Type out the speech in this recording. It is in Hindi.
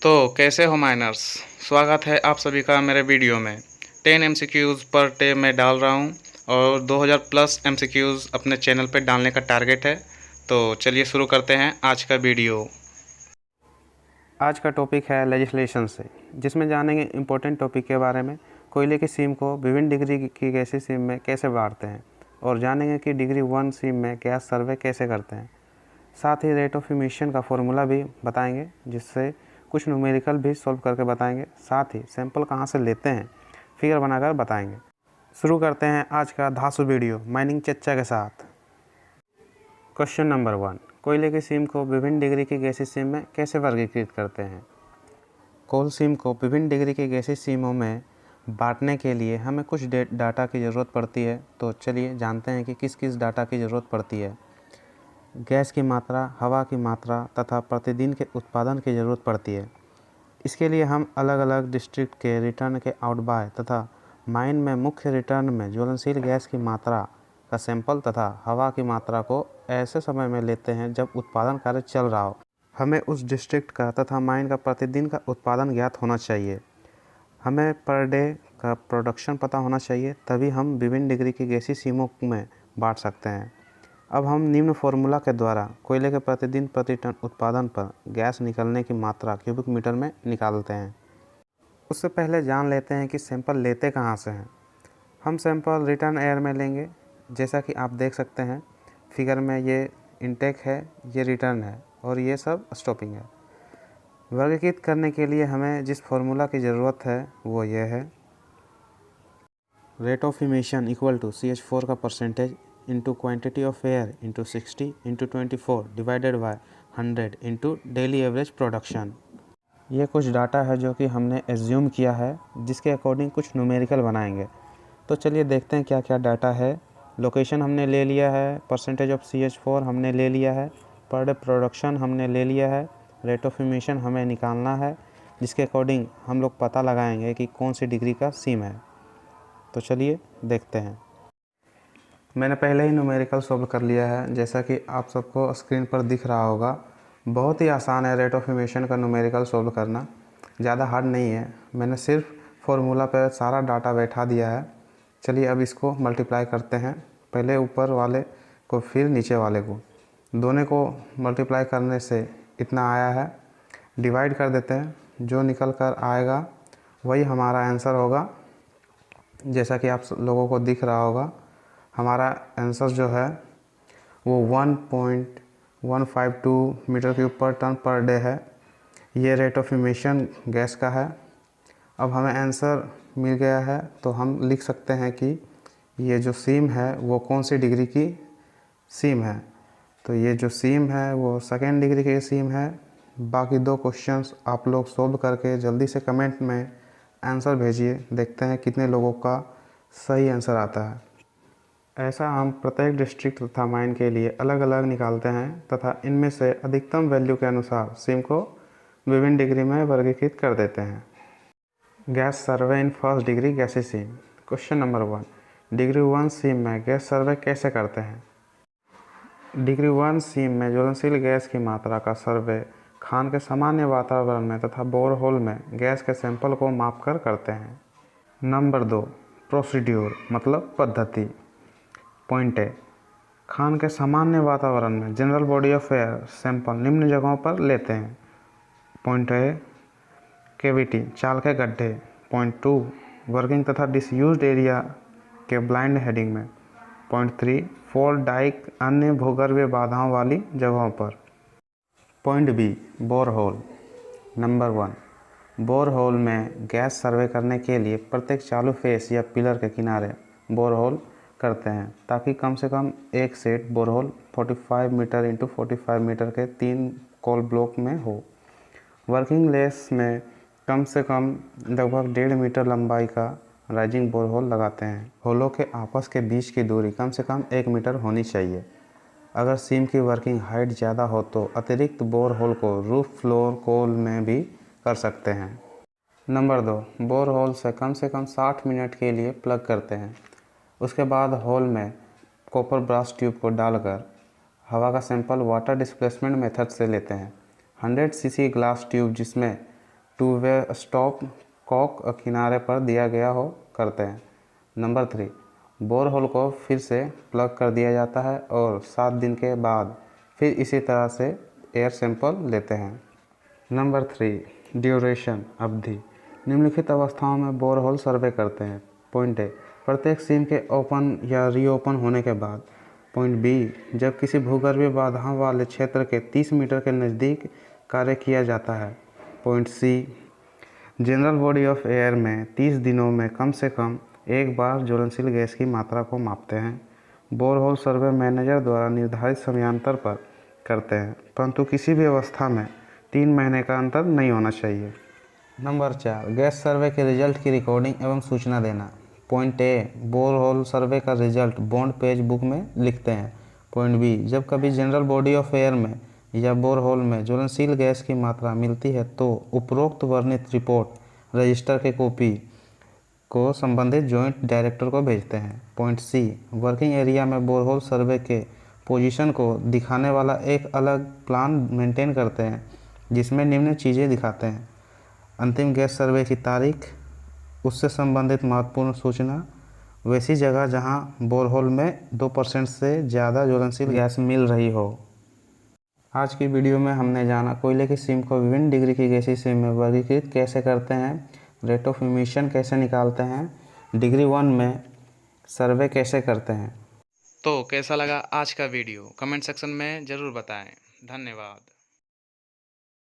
तो कैसे हो माइनर्स। स्वागत है आप सभी का मेरे वीडियो में। 10 MCQs पर डे मैं डाल रहा हूं और 2000 प्लस MCQs अपने चैनल पे डालने का टारगेट है। तो चलिए शुरू करते हैं आज का वीडियो। आज का टॉपिक है लेजिस्लेशन से, जिसमें जानेंगे इम्पोर्टेंट टॉपिक के बारे में। कोयले की सीम को विभिन्न डिग्री की गैसीय सीम में कैसे बांटते हैं और जानेंगे कि डिग्री 1 सीम में गैस सर्वे कैसे करते हैं। साथ ही रेट ऑफ इमिशन का फॉर्मूला भी बताएंगे, जिससे कुछ न्यूमेरिकल भी सॉल्व करके बताएंगे। साथ ही सैंपल कहाँ से लेते हैं फिगर बनाकर बताएंगे। शुरू करते हैं आज का धांसू वीडियो माइनिंग चर्चा के साथ। क्वेश्चन नंबर 1, कोयले की सीम को विभिन्न डिग्री की गैसीय सीम में कैसे वर्गीकृत करते हैं। कोल सीम को विभिन्न डिग्री की गैसीय सीमों में बांटने के लिए हमें कुछ डाटा की ज़रूरत पड़ती है। तो चलिए जानते हैं कि किस किस डाटा की ज़रूरत पड़ती है। गैस की मात्रा, हवा की मात्रा तथा प्रतिदिन के उत्पादन की ज़रूरत पड़ती है। इसके लिए हम अलग अलग डिस्ट्रिक्ट के रिटर्न के आउटबाय तथा माइन में मुख्य रिटर्न में ज्वलनशील गैस की मात्रा का सैंपल तथा हवा की मात्रा को ऐसे समय में लेते हैं जब उत्पादन कार्य चल रहा हो। हमें उस डिस्ट्रिक्ट का तथा माइन का प्रतिदिन का उत्पादन ज्ञात होना चाहिए। हमें पर डे का प्रोडक्शन पता होना चाहिए, तभी हम विभिन्न डिग्री की गैसीय सीमों में बांट सकते हैं। अब हम निम्न फॉर्मूला के द्वारा कोयले के प्रतिदिन प्रति टन उत्पादन पर गैस निकलने की मात्रा क्यूबिक मीटर में निकालते हैं। उससे पहले जान लेते हैं कि सैंपल लेते कहाँ से हैं। हम सैंपल रिटर्न एयर में लेंगे। जैसा कि आप देख सकते हैं फिगर में, ये इनटेक है, ये रिटर्न है और ये सब स्टॉपिंग है। वर्गीकृत करने के लिए हमें जिस फॉर्मूला की ज़रूरत है वो ये है, rate of emission equal to CH4 का percentage into quantity of air into 60 into 24 divided by 100 into daily average production. ये कुछ डाटा है जो कि हमने एज्यूम किया है, जिसके अकॉर्डिंग कुछ न्यूमेरिकल बनाएंगे। तो चलिए देखते हैं क्या क्या डाटा है। लोकेशन हमने ले लिया है, परसेंटेज ऑफ CH4 हमने ले लिया है, पर डे प्रोडक्शन हमने ले लिया है, रेट ऑफ इमिशन हमें निकालना है, जिसके अकॉर्डिंग हम लोग पता लगाएंगे कि कौन सी डिग्री का सीम है। तो चलिए देखते हैं। मैंने पहले ही न्यूमेरिकल सॉल्व कर लिया है, जैसा कि आप सबको स्क्रीन पर दिख रहा होगा। बहुत ही आसान है रेट ऑफ इमिशन का न्यूमेरिकल सॉल्व करना, ज़्यादा हार्ड नहीं है। मैंने सिर्फ फॉर्मूला पर सारा डाटा बैठा दिया है। चलिए अब इसको मल्टीप्लाई करते हैं, पहले ऊपर वाले को फिर नीचे वाले को। दोनों को मल्टीप्लाई करने से इतना आया है, डिवाइड कर देते हैं। जो निकल कर आएगा वही हमारा आंसर होगा। जैसा कि आप लोगों को दिख रहा होगा, हमारा आंसर जो है वो 1.152 मीटर क्यूब पर टन पर डे है। ये रेट ऑफ इमिशन गैस का है। अब हमें आंसर मिल गया है, तो हम लिख सकते हैं कि ये जो सीम है वो कौन सी डिग्री की सीम है। तो ये जो सीम है वो सेकेंड डिग्री की सीम है। बाकी दो क्वेश्चंस आप लोग सोल्व करके जल्दी से कमेंट में आंसर भेजिए, देखते हैं कितने लोगों का सही आंसर आता है। ऐसा हम प्रत्येक डिस्ट्रिक्ट तथा माइन के लिए अलग अलग निकालते हैं तथा इनमें से अधिकतम वैल्यू के अनुसार सीम को विभिन्न डिग्री में वर्गीकृत कर देते हैं। Gas survey in first degree गैसीय सीम। क्वेश्चन नंबर 1, डिग्री 1 सीम में गैस सर्वे कैसे करते हैं। डिग्री 1 सीम में ज्वलनशील गैस की मात्रा का सर्वे खान के सामान्य वातावरण में तथा बोरहोल में गैस के सैंपल को मापकर करते हैं। नंबर 2, प्रोसीड्यूर मतलब पद्धति। पॉइंट ए, खान के सामान्य वातावरण में general body of air sample निम्न जगहों पर लेते हैं। पॉइंट ए, कैविटी चाल के गड्ढे। पॉइंट 2, वर्किंग तथा डिसयूज्ड एरिया के ब्लाइंड हेडिंग में। पॉइंट 3, फॉल्ट डाइक अन्य भूगर्भीय बाधाओं वाली जगहों पर। Point B, borehole. Number 1, borehole में गैस सर्वे करने के लिए प्रत्येक चालू फेस या पिलर के किनारे बोरहोल करते हैं, ताकि कम से कम एक set borehole 45 metre into 45 metre के 3 कोल ब्लॉक में हो। वर्किंग लेस में कम से कम लगभग 1.5 मीटर लंबाई का राइजिंग बोरहोल लगाते हैं। होलों के आपस के बीच की दूरी कम से कम 1 मीटर होनी चाहिए। अगर सीम की वर्किंग हाइट ज़्यादा हो तो अतिरिक्त बोरहोल को रूफ फ्लोर कोल में भी कर सकते हैं। नंबर 2, बोरहोल से कम 60 मिनट के लिए प्लग करते हैं। उसके बाद होल में कॉपर ब्रास ट्यूब को डालकर हवा का सैंपल वाटर डिस्प्लेसमेंट मेथड से लेते हैं। 100 cc ग्लास ट्यूब जिसमें टू वे स्टॉप कॉक किनारे पर दिया गया हो करते हैं। नंबर 3, बोरहोल को फिर से प्लग कर दिया जाता है और 7 दिन के बाद फिर इसी तरह से एयर सैंपल लेते हैं। नंबर 3, ड्यूरेशन अवधि। निम्नलिखित अवस्थाओं में बोरहोल सर्वे करते हैं। पॉइंट ए, प्रत्येक सीम के ओपन या रीओपन होने के बाद। पॉइंट बी, जब किसी भूगर्भीय बाधाओं वाले क्षेत्र के 30 मीटर के नज़दीक कार्य किया जाता है। Point C, general body of air में 30 दिनों में कम से कम एक बार ज्वलनशील गैस की मात्रा को मापते हैं। बोरहोल सर्वे मैनेजर द्वारा निर्धारित समयांतर पर करते हैं, परंतु किसी भी अवस्था में 3 महीने का अंतर नहीं होना चाहिए। नंबर 4, गैस सर्वे के रिजल्ट की रिकॉर्डिंग एवं सूचना देना। पॉइंट ए, बोरहोल सर्वे का रिजल्ट बॉन्ड पेज बुक में लिखते हैं। पॉइंट बी, जब कभी जनरल बॉडी ऑफ एयर में या बोरहोल में ज्वलनशील गैस की मात्रा मिलती है तो उपरोक्त वर्णित रिपोर्ट रजिस्टर के कॉपी को संबंधित जॉइंट डायरेक्टर को भेजते हैं। पॉइंट सी, वर्किंग एरिया में बोरहोल सर्वे के पोजीशन को दिखाने वाला एक अलग प्लान मेंटेन करते हैं जिसमें निम्न चीज़ें दिखाते हैं: अंतिम गैस सर्वे की तारीख, उससे संबंधित महत्वपूर्ण सूचना, वैसी जगह जहां बोरहोल में 2% से ज़्यादा ज्वलनशील गैस मिल रही हो। आज की वीडियो में हमने जाना कोयले की सीम को विभिन्न डिग्री की गैसीय सीम में वर्गीकृत कैसे करते हैं, रेट ऑफ इमिशन कैसे निकालते हैं, डिग्री 1 में सर्वे कैसे करते हैं। तो कैसा लगा आज का वीडियो कमेंट सेक्शन में ज़रूर बताएं। धन्यवाद।